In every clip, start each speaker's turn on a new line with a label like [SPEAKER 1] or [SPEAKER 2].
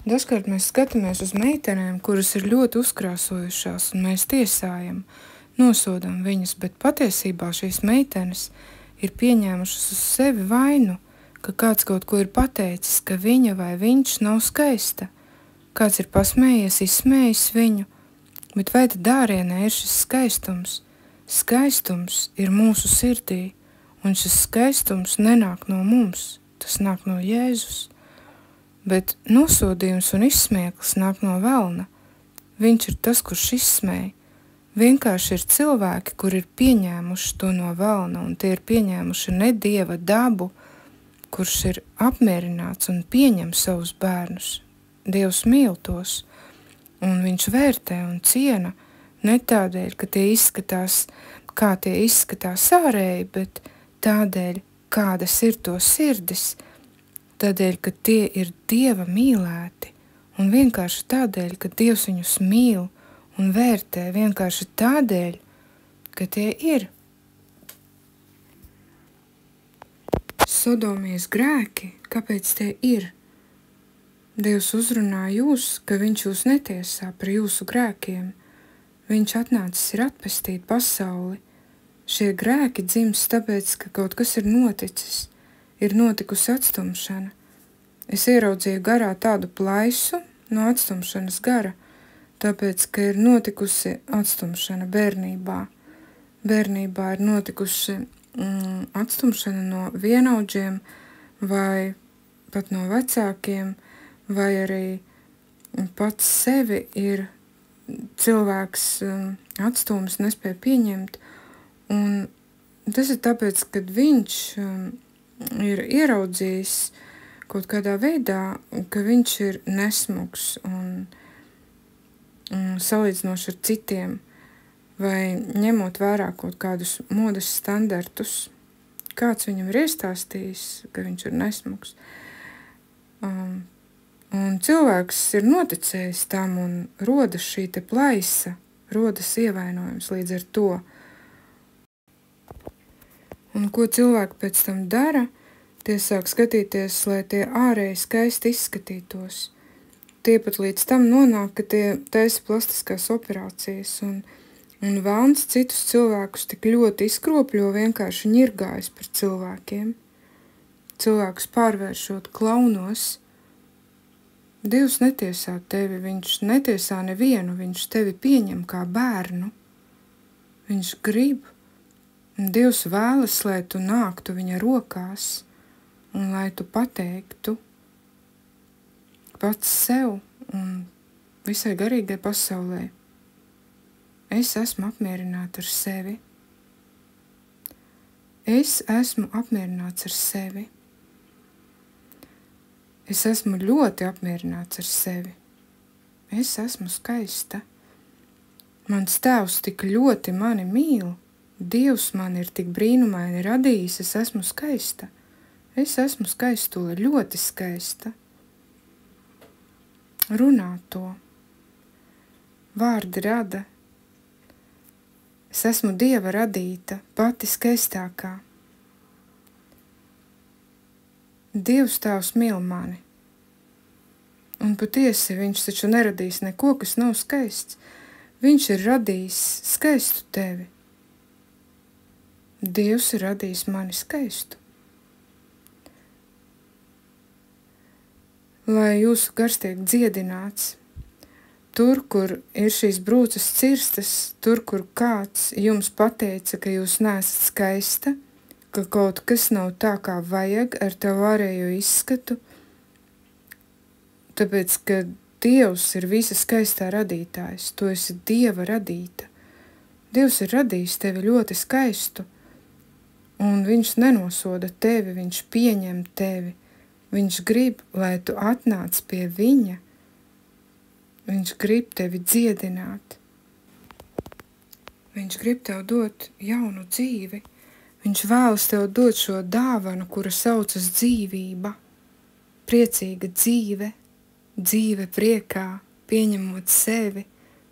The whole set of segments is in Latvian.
[SPEAKER 1] Dažkārt mēs skatāmies uz meitenēm, kuras ir ļoti uzkrāsojušās, un mēs tiesājam, nosodam viņas, bet patiesībā šīs meitenes ir pieņēmušas uz sevi vainu, ka kāds kaut ko ir pateicis, ka viņa vai viņš nav skaista. Kāds ir pasmējies, izsmējis viņu, bet vai tad ārienē ir šis skaistums? Skaistums ir mūsu sirdī, un šis skaistums nenāk no mums, tas nāk no Jēzus. Bet nosodījums un izsmieklis nāk no velna. Viņš ir tas, kurš izsmēja. Vienkārši ir cilvēki, kur ir pieņēmuši to no velna, un tie ir pieņēmuši ne Dieva dabu, kurš ir apmierināts un pieņem savus bērnus. Dievs mīl tos, un viņš vērtē un ciena ne tādēļ, ka tie izskatās, kā tie izskatās ārēji, bet tādēļ, kādas ir to sirdis, tādēļ, ka tie ir Dieva mīlēti, un vienkārši tādēļ, ka Dievs viņus mīl un vērtē, vienkārši tādēļ, ka tie ir. Sodomijas grēki, kāpēc tie ir? Dievs uzrunā jūs, ka viņš jūs netiesā par jūsu grēkiem. Viņš atnācis ir atpestīt pasauli. Šie grēki dzimst tāpēc, ka kaut kas ir noticis. Ir notikusi atstumšana. Es ieraudzīju garā tādu plaisu no atstumšanas gara, tāpēc, ka ir notikusi atstumšana bērnībā. Bērnībā ir notikusi atstumšana no vienaudžiem vai pat no vecākiem, vai arī pats sevi ir cilvēks atstūmis, nespēja pieņemt, un tas ir tāpēc, kad viņš ir ieraudzījis kaut kādā veidā, ka viņš ir nesmugs un salīdzinoši ar citiem, vai ņemot vērā kaut kādus modes standartus, kāds viņam ir iestāstījis, ka viņš ir nesmugs. Un cilvēks ir noticējis tam un rodas šī te plaisa, rodas ievainojums līdz ar to. Un ko cilvēki pēc tam dara, tie sāk skatīties, lai tie ārēji skaisti izskatītos. Tie pat līdz tam nonāk, ka tie taisa plastiskās operācijas un velns citus cilvēkus tik ļoti izkropļo, vienkārši ņirgājas par cilvēkiem. Cilvēkus pārvēršot klaunos. Dievs netiesā tevi, viņš netiesā nevienu, viņš tevi pieņem kā bērnu. Viņš grib. Un Dievs vēlas, lai tu nāktu viņa rokās un lai tu pateiktu pats sev un visai garīgai pasaulē. Es esmu apmierināta ar sevi. Es esmu apmierināts ar sevi. Es esmu ļoti apmierināts ar sevi. Es esmu skaista. Mans tēvs tik ļoti mani mīl. Dievs man ir tik brīnumaini radījis, es esmu skaista. Es esmu skaistule, ļoti skaista. Runā to. Vārdi rada. Es esmu Dieva radīta, pati skaistākā. Dievs tēvs mīl mani. Un patiesi viņš taču neradīs neko, kas nav skaists. Viņš ir radījis skaistu tevi. Dievs ir radījis mani skaistu. Lai jūsu gars tiek dziedināts, tur, kur ir šīs brūces cirstas, tur, kur kāds jums pateica, ka jūs neesat skaista, ka kaut kas nav tā, kā vajag ar tavu ārējo izskatu, tāpēc, ka Dievs ir visa skaistā radītājs, tu esi Dieva radīta. Dievs ir radījis tevi ļoti skaistu, un viņš nenosoda tevi, viņš pieņem tevi. Viņš grib, lai tu atnāc pie viņa. Viņš grib tevi dziedināt. Viņš grib tev dot jaunu dzīvi. Viņš vēlas tev dot šo dāvanu, kura saucas dzīvība. Priecīga dzīve, dzīve priekā, pieņemot sevi,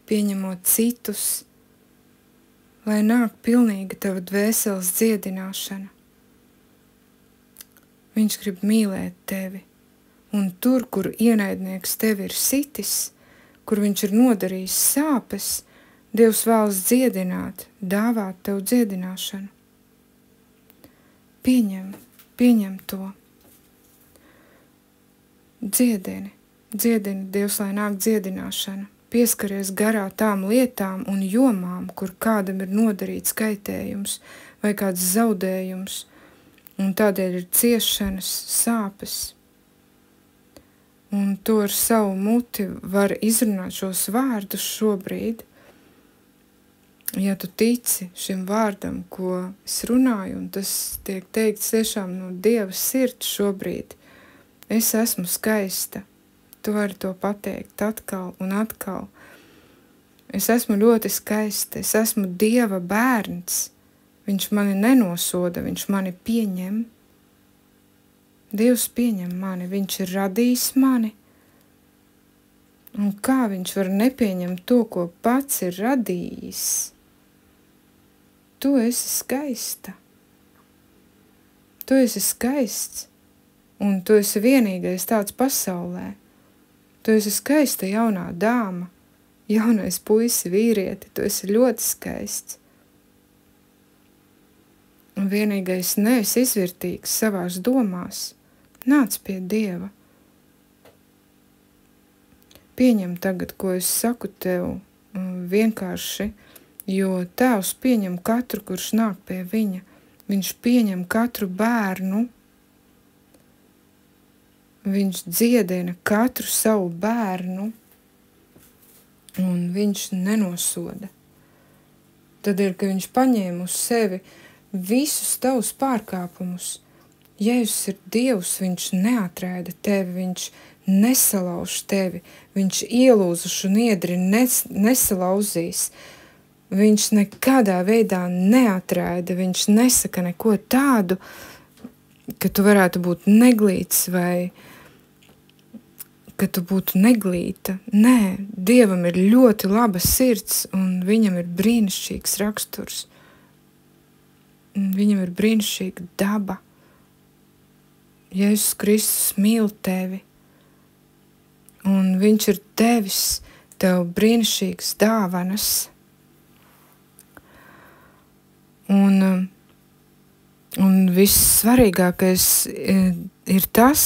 [SPEAKER 1] pieņemot citus, lai nāk pilnīga tava dvēseles dziedināšana. Viņš grib mīlēt tevi un tur, kur ienaidnieks tevi ir sitis, kur viņš ir nodarījis sāpes, Dievs vēlas dziedināt, dāvāt tev dziedināšanu. Pieņem to. Dziedini, Dievs, lai nāk dziedināšana. Pieskaries garā tām lietām un jomām, kur kādam ir nodarīts kaitējums vai kāds zaudējums, un tādēļ ir ciešanas, sāpes. Un to ar savu muti var izrunāt šos vārdus šobrīd. Ja tu tici šim vārdam, ko es runāju, un tas tiek teikts tiešām no Dieva sirds šobrīd, es esmu skaista. Tu vari to pateikt atkal un atkal. Es esmu ļoti skaista, es esmu Dieva bērns. Viņš mani nenosoda, viņš mani pieņem. Dievs pieņem mani, viņš ir radījis mani. Un kā viņš var nepieņemt to, ko pats ir radījis? Tu esi skaista. Tu esi skaists. Un tu esi vienīgais tāds pasaulē. Tu esi skaista jaunā dāma, jaunais puisi, vīrieti, tu esi ļoti skaists. Un vienīgais neesi izvērtīgs savās domās, nāc pie Dieva. Pieņem tagad, ko es saku tev vienkārši, jo Tēvs pieņem katru, kurš nāk pie viņa. Viņš pieņem katru bērnu. Viņš dziedina katru savu bērnu, un viņš nenosoda. Tādēļ, ka viņš paņēma uz sevi visus tavus pārkāpumus. Jēzus ir Dievs, viņš neatraida tevi, viņš nesalauž tevi, viņš ielūzušu niedri nesalauzīs. Viņš nekādā veidā neatraida, viņš nesaka neko tādu, ka tu varētu būt neglīts vai ka tu būtu neglīta. Nē, Dievam ir ļoti laba sirds un viņam ir brīnišķīgs raksturs. Viņam ir brīnišķīga daba. Jēzus Kristus mīl tevi un viņš ir devis tev brīnišķīgas dāvanas. Un vissvarīgākais ir tas,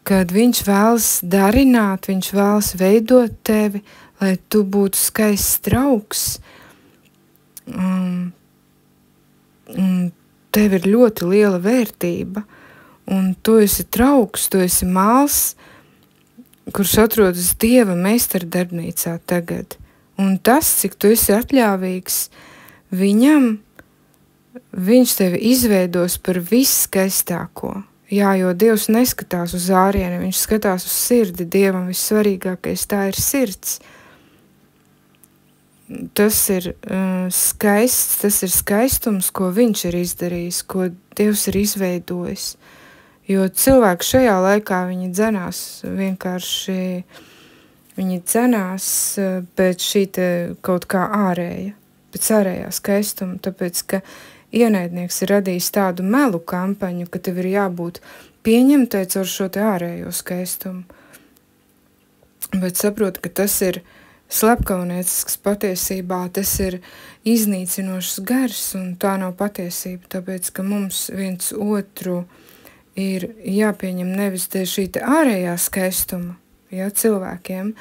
[SPEAKER 1] kad viņš vēlas darināt, viņš vēlas veidot tevi, lai tu būtu skaists draugs. Un tev ir ļoti liela vērtība, un tu esi draugs, tu esi māls, kurš atrodas Dieva meistardarbnīcā tagad. Un tas, cik tu esi atļāvīgs viņam, viņš tevi izveidos par visskaistāko. Jā, jo Dievs neskatās uz ārieni, viņš skatās uz sirdi. Dievam vissvarīgākais tā ir sirds. Tas ir skaists, tas ir skaistums, ko viņš ir izdarījis, ko Dievs ir izveidojis. Jo cilvēki šajā laikā viņi dzenās vienkārši, viņi dzenās pēc šī te kaut kā ārēja, pēc ārējā skaistuma, tāpēc, ka ienaidnieks ir radījis tādu melu kampaņu, ka tev ir jābūt pieņemtai caur šo te ārējo skaistumu. Bet saprot, ka tas ir slepkavniecisks patiesībā, tas ir iznīcinošs gars, un tā nav patiesība, tāpēc, ka mums viens otru ir jāpieņem nevis dēļ šī te ārējā skaistuma, jā, cilvēkiem,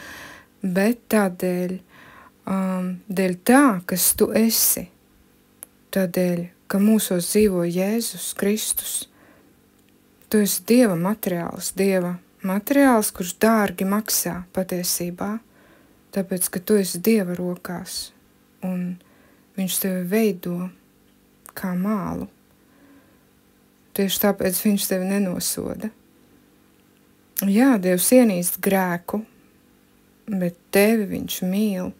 [SPEAKER 1] bet tādēļ, dēļ tā, kas tu esi, tādēļ, ka mūsos dzīvo Jēzus Kristus. Tu esi Dieva materiāls, kurš dārgi maksā patiesībā, tāpēc, ka tu esi Dieva rokās, un viņš tevi veido kā mālu. Tieši tāpēc viņš tevi nenosoda. Jā, Dievs ienīst grēku, bet tevi viņš mīl,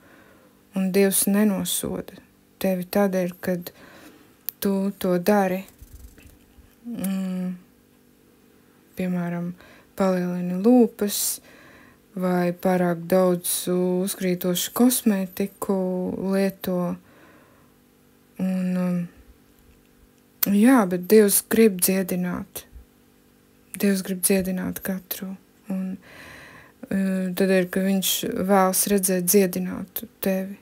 [SPEAKER 1] un Dievs nenosoda tevi tādēļ, kad tu to dari. Piemēram, palielini lūpas vai pārāk daudz uzkrītošu kosmētiku lieto. Jā, bet Dievs grib dziedināt. Dievs grib dziedināt katru Un tādēļ, ka viņš vēlas redzēt dziedinātu tevi.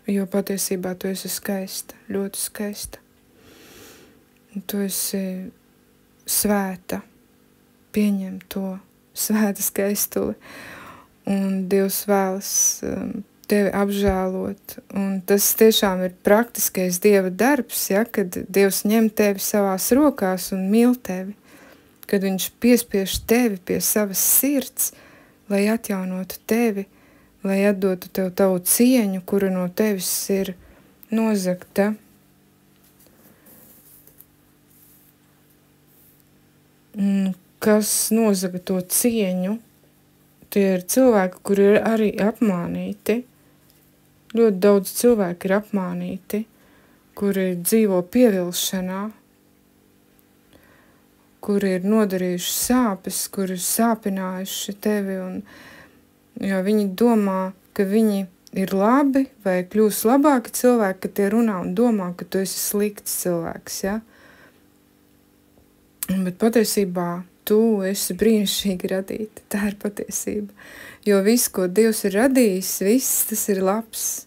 [SPEAKER 1] Jo patiesībā tu esi skaista, ļoti skaista. Un tu esi svēta, pieņem to svēta skaistuli. Un Dievs vēlas tevi apžēlot. Un tas tiešām ir praktiskais Dieva darbs, ja, kad Dievs ņem tevi savās rokās un mīl tevi. Kad viņš piespiež tevi pie savas sirds, lai atjaunotu tevi, lai atdotu tev tavu cieņu, kura no tevis ir nozagta. Kas nozaga to cieņu? Tie ir cilvēki, kuri ir arī apmānīti. Ļoti daudz cilvēku ir apmānīti, kuri dzīvo pievilšanā, kuri ir nodarījuši sāpes, kuri ir sāpinājuši tevi, jo viņi domā, ka viņi ir labi vai kļūs labāki cilvēki, ka tie runā un domā, ka tu esi slikts cilvēks, ja? Bet patiesībā tu esi brīnišķīgi radīta, tā ir patiesība. Jo viss, ko Dievs ir radījis, viss tas ir labs.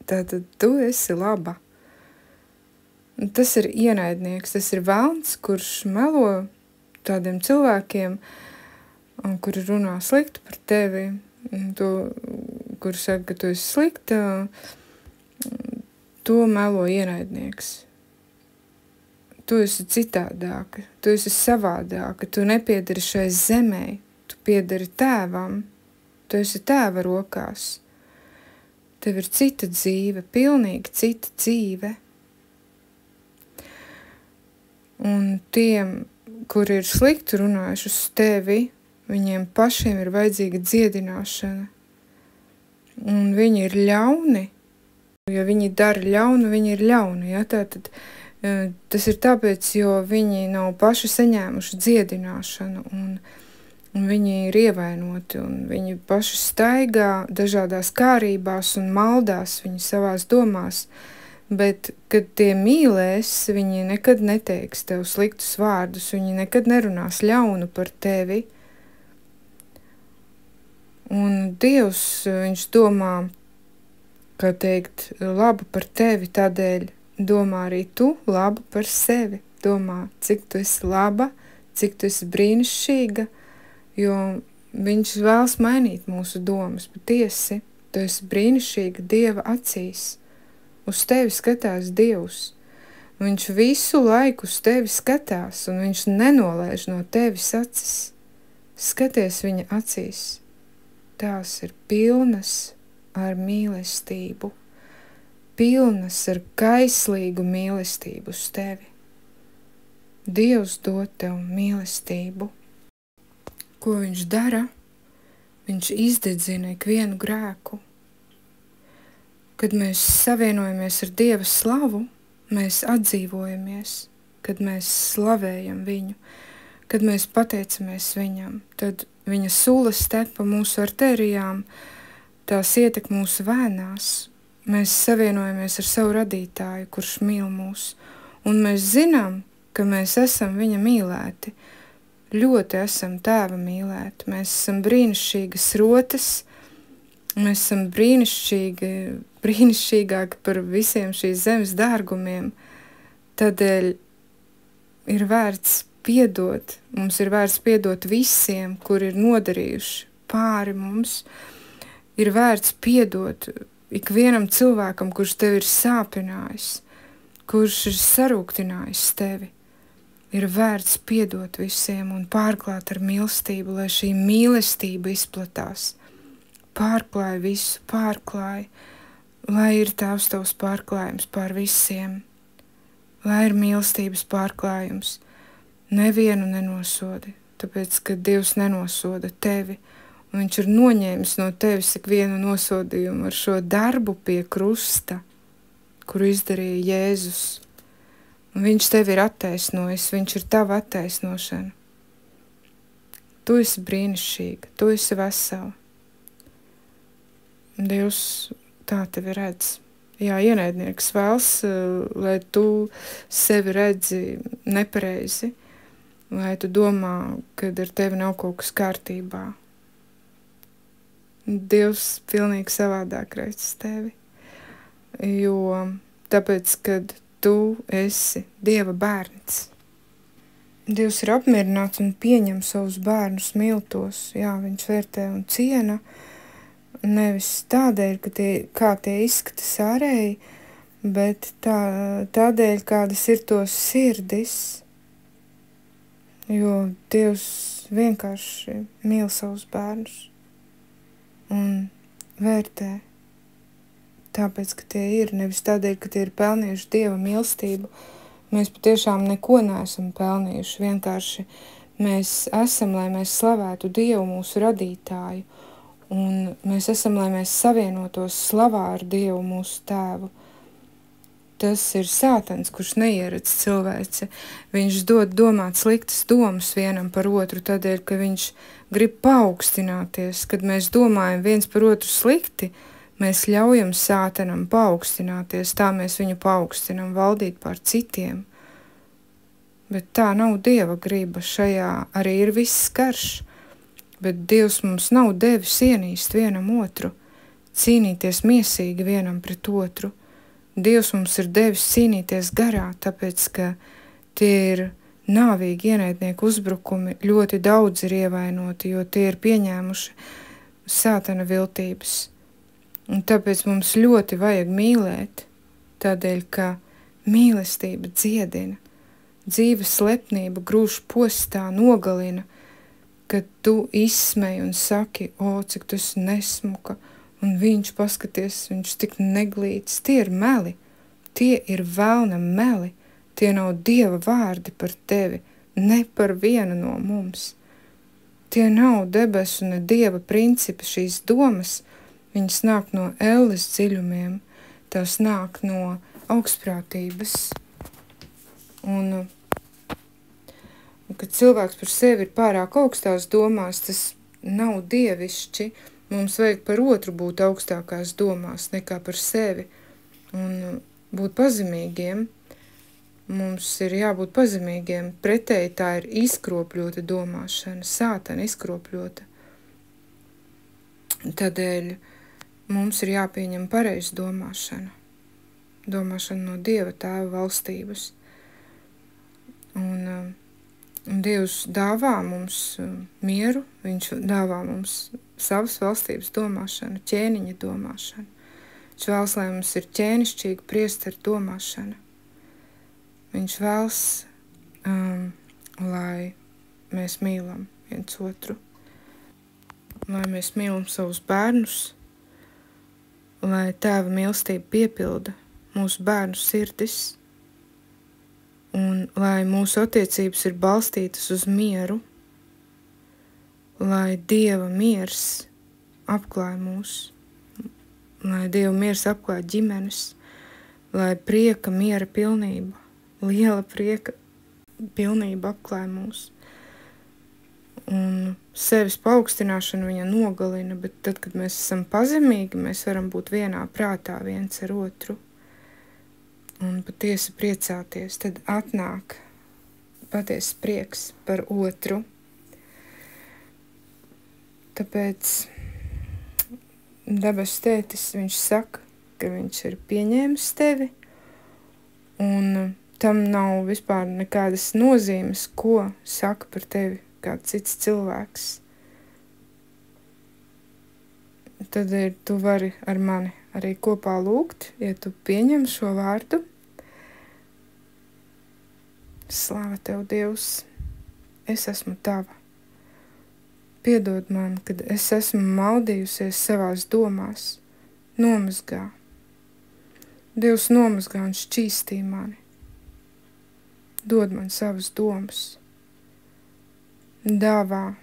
[SPEAKER 1] Tātad tu esi laba. Tas ir ienaidnieks, tas ir velns, kurš melo tādiem cilvēkiem, kuri runā slikti par tevi, kuri saka, ka tu esi slikta, to melo ienaidnieks. Tu esi citādāka, tu esi savādāka, tu nepiedari šai zemē, tu piedari tēvam, tu esi tēva rokās. Tev ir cita dzīve, pilnīgi cita dzīve. Un tiem, kuri ir slikti runājuši uz tevi, viņiem pašiem ir vajadzīga dziedināšana. Un viņi ir ļauni, ja viņi dara ļaunu, viņi ir ļauni. Ja? Tātad, tas ir tāpēc, jo viņi nav paši saņēmuši dziedināšanu un viņi ir ievainoti un viņi paši staigā dažādās kārībās un maldās viņi savās domās. Bet, kad tie mīlēs, viņi nekad neteiks tev sliktus vārdus, viņi nekad nerunās ļaunu par tevi. Un Dievs, viņš domā, kā teikt, labu par tevi, tādēļ domā arī tu labu par sevi. Domā, cik tu esi laba, cik tu esi brīnišķīga, jo viņš vēlas mainīt mūsu domas patiesi. Tu esi brīnišķīga Dieva acīs. Uz tevi skatās Dievs. Viņš visu laiku uz tevi skatās, un viņš nenolaiž no tevis acis. Skaties viņa acīs. Tās ir pilnas ar mīlestību. Pilnas ar kaislīgu mīlestību uz tevi. Dievs dod tev mīlestību. Ko viņš dara? Viņš izdedzina ikvienu grēku. Kad mēs savienojamies ar Dieva slavu, mēs atdzīvojamies, kad mēs slavējam viņu, kad mēs pateicamies viņam, tad viņa sulas tek pa mūsu artērijām, tās ietek mūsu vēnās. Mēs savienojamies ar savu radītāju, kurš mīl mūs, un mēs zinām, ka mēs esam viņa mīlēti. Ļoti esam tēva mīlēti, mēs esam brīnišķīgas rotas, mēs esam brīnišķīgāki par visiem šīs zemes dārgumiem. Tādēļ ir vērts piedot, mums ir vērts piedot visiem, kuri ir nodarījuši pāri mums. Ir vērts piedot ikvienam cilvēkam, kurš tevi ir sāpinājis, kurš ir sarūktinājis tevi. Ir vērts piedot visiem un pārklāt ar mīlestību, lai šī mīlestība izplatās. Pārklāj visu, pārklāj, lai ir tavs tavs pārklājums pār visiem, lai ir mīlestības pārklājums, nevienu nenosodi, tāpēc, ka Dievs nenosoda tevi, un viņš ir noņēmis no tevis ikvienu nosodījumu ar šo darbu pie krusta, kuru izdarīja Jēzus, un viņš tevi ir attaisnojis, viņš ir tava attaisnošana. Tu esi brīnišķīga, tu esi vesela. Dievs tā tevi redz. Jā, ienaidnieks vēlas, lai tu sevi redzi nepareizi, vai tu domā, kad ar tevi nav kaut kas kārtībā. Dievs pilnīgi savādāk redz tevi, jo tāpēc, kad tu esi Dieva bērns, Dievs ir apmierināts un pieņem savus bērnus miltos, jā, viņš vērtē un ciena, nevis tādēļ, kā tie izskatās ārēji, bet tādēļ, kādas ir to sirdis, jo Dievs vienkārši mīl savus bērnus un vērtē, tāpēc, ka tie ir, nevis tādēļ, ka tie ir pelnījuši Dieva mīlestību. Mēs patiešām neko neesam pelnījuši, vienkārši mēs esam, lai mēs slavētu Dievu mūsu radītāju, un mēs esam, lai mēs savienotos slavā ar Dievu mūsu tēvu. Tas ir sātans, kurš neieredz cilvēci. Viņš dod domāt sliktas domas vienam par otru, tādēļ, ka viņš grib paaugstināties. Kad mēs domājam viens par otru slikti, mēs ļaujam sātanam paaugstināties, tā mēs viņu paaugstinam, valdīt pār citiem. Bet tā nav Dieva griba, šajā arī ir viss karš. Bet Dievs mums nav devis ienīst vienam otru, cīnīties miesīgi vienam pret otru. Dievs mums ir devis cīnīties garā, tāpēc, ka tie ir nāvīgi ienaidnieku uzbrukumi, ļoti daudz ir ievainoti, jo tie ir pieņēmuši sātana viltības. Un tāpēc mums ļoti vajag mīlēt, tādēļ, ka mīlestība dziedina, dzīves slepnība grūž postā, nogalina, kad tu izsmej un saki, cik tu esi nesmuka, un viņš paskaties, viņš tik neglīts. Tie ir meli, tie ir velna meli, tie nav Dieva vārdi par tevi, ne par vienu no mums. Tie nav debesu ne Dieva principi, šīs domas, viņas nāk no elles dziļumiem, tās nāk no augstprātības. Un kad cilvēks par sevi ir pārāk augstās domās, tas nav dievišķi. Mums vajag par otru būt augstākās domās nekā par sevi un būt pazemīgiem. Mums ir jābūt pazemīgiem, pretēji tā ir izkropļota domāšana, sātana izkropļota. Tādēļ mums ir jāpieņem pareiz domāšana no Dieva tēva valstības. Un Dievs dāvā mums mieru, viņš dāvā mums savas valstības domāšanu, ķēniņa domāšanu. Viņš vēlas, lai mums ir ķēnišķīga priesteru domāšana. Viņš vēlas, lai mēs mīlam viens otru, lai mēs mīlam savus bērnus, lai tēva mīlestība piepilda mūsu bērnu sirdis, un lai mūsu attiecības ir balstītas uz mieru, lai Dieva miers apklāj mūs, lai Dieva miers apklāj ģimenes, lai prieka, miera pilnība, liela prieka pilnība apklāj mūs. Un sevis paaugstināšana viņa nogalina, bet tad, kad mēs esam pazemīgi, mēs varam būt vienā prātā viens ar otru un patiesi priecāties. Tad atnāk patiesi prieks par otru. Tāpēc debesu tētis, viņš saka, ka viņš ir pieņēmis tevi, un tam nav vispār nekādas nozīmes, ko saka par tevi kāds cits cilvēks. Tad tu vari ar mani arī kopā lūgt, ja tu pieņem šo vārdu. Slāva tev, Dievs, es esmu tava. Piedod man, kad es esmu maldījusies savās domās, nomazgā. Dievs nomazgā un šķīstī mani. Dod man savas domas. Dāvā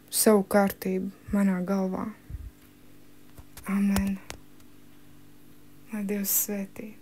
[SPEAKER 1] savu kārtību manā galvā. Amen. Lai Dievs svētī.